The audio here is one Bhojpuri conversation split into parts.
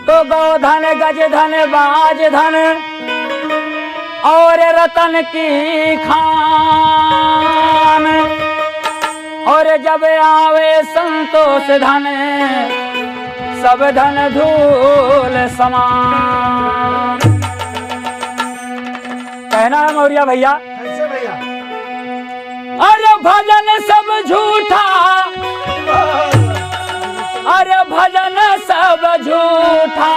तो गोधन गज धन बाज धन और रतन की खान, और जब आवे संतोष धन सब धन धूल समान। कहना है मौर्या भैया, कैसे भैया? अरे भजन सब झूठा, अरे भजन सब झूठा,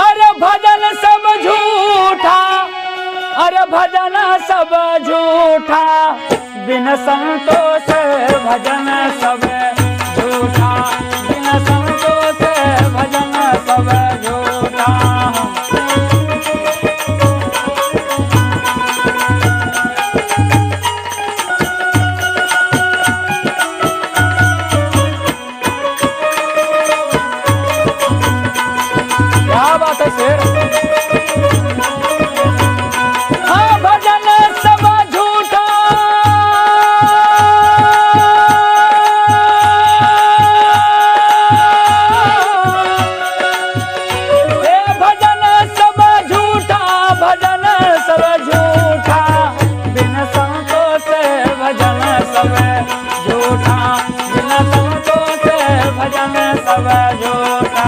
अरे भजन सब झूठा, अरे भजन सब झूठा, बिन संतोष भजन सब झूठा, बिन संतोष भजन सब झूठा। क्या बात है शेर? हाँ भजन सब झूठा, भजन सब झूठा, भजन सब झूठा, बिन संतोष भजन सब झूठा, बिन संतोष भजन सब झूठा।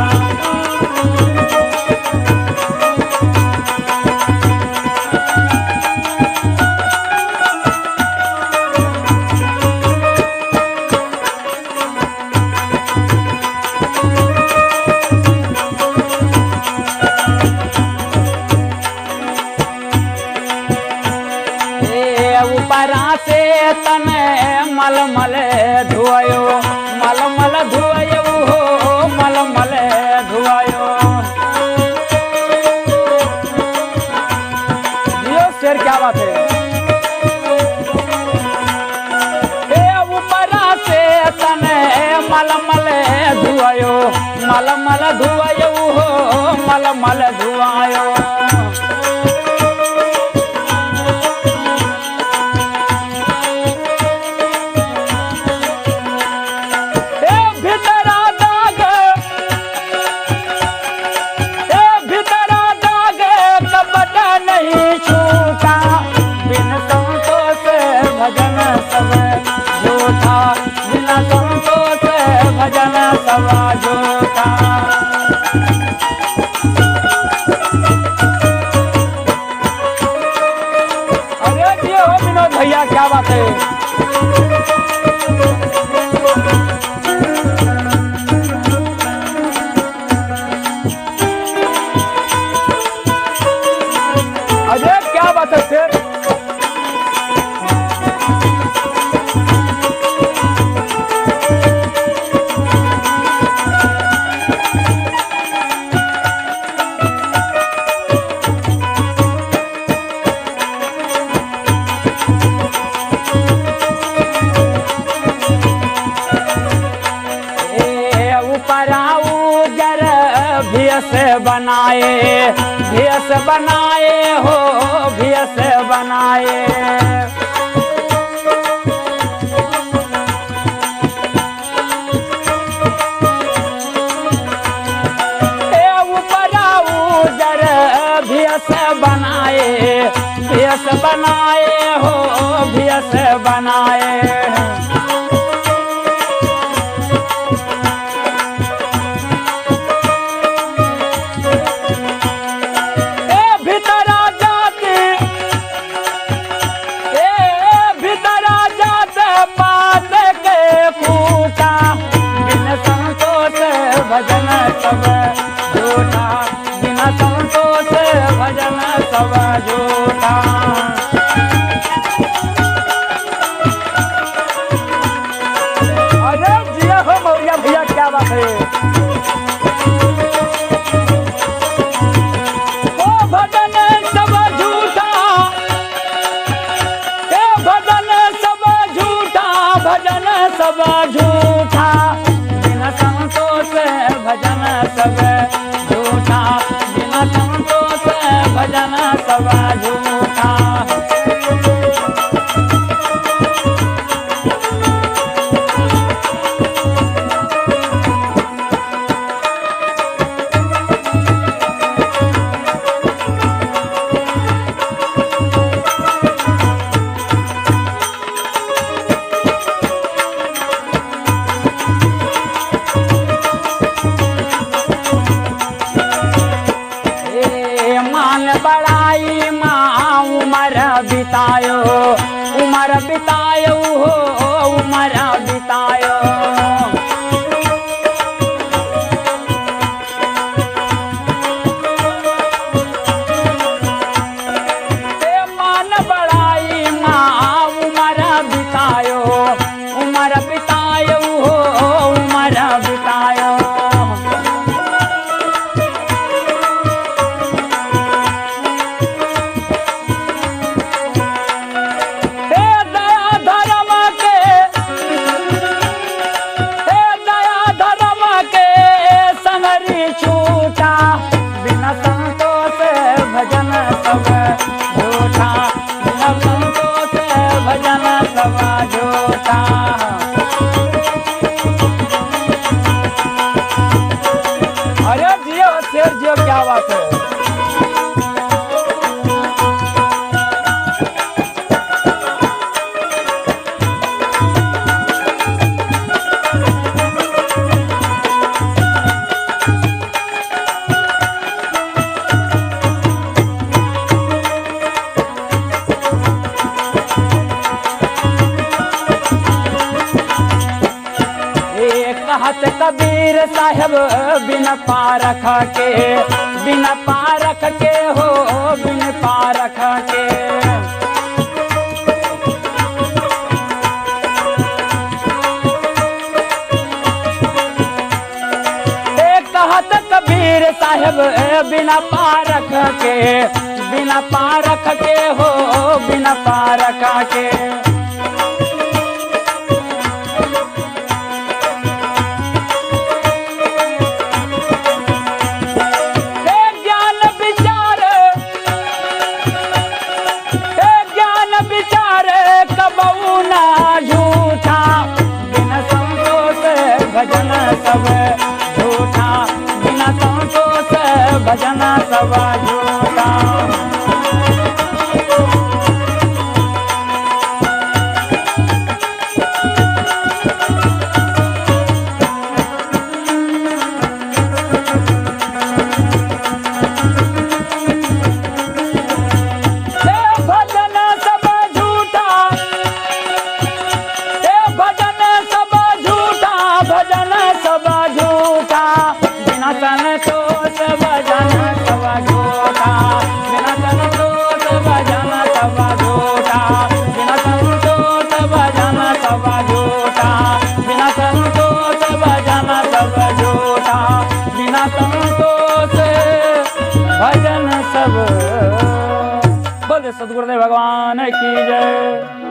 ऊपरा से तने मलमल धुआयो, मलमल धुआयो हो, मलमल धुआयो। जियो शेर, क्या बात है? ऊपरा से तने मलमल धुआयो, मलमल धुआयो हो, मलमल धुआयो। भजन सब झूठा, बिना संतोष भजन सब झूठा। अरे जी हो विनोद भैया, क्या बात है? अरे क्या बात है शेर? भियस बनाए, भियस बनाए हो, भियस बनाए। ऊपरा उजर भियस बनाए, भियस बनाए हो, भियस बनाए। भजन सब झूठा, बिना संतोष भजन सब झूठा। अरे जिया हो मौर्या भैया, क्या बात है? ओ भजन सब झूठा, भजन सब झूठा, भजन सब झूठा, बिना संतोष भजन सब झूठा, बिना संतोष भजन सब झूठा। कहत कबीर साहब बिन पारख के, बिन पारख के हो, बिन पारख के। कहत कबीर साहब बिना पारख के, बिना पारख के हो, बिना पारख के। ज्ञान विचार, ज्ञान विचार कबहू ना झूठा, बिन संतोष भजन सब झूठा, बिना संतोष भजन सब झूठा। भजन सब झूठा, भजन सब झूठा, भजन सब झूठा, बिना संतोष भजन सब झूठा, बिना संतोष भजन सब झूठा, बिना संतोष भजन सब झूठा, बिना संतोष भजन सब झूठा, बिना संतोष भजन सब। बोले सद्गुरुदेव भगवान की जय।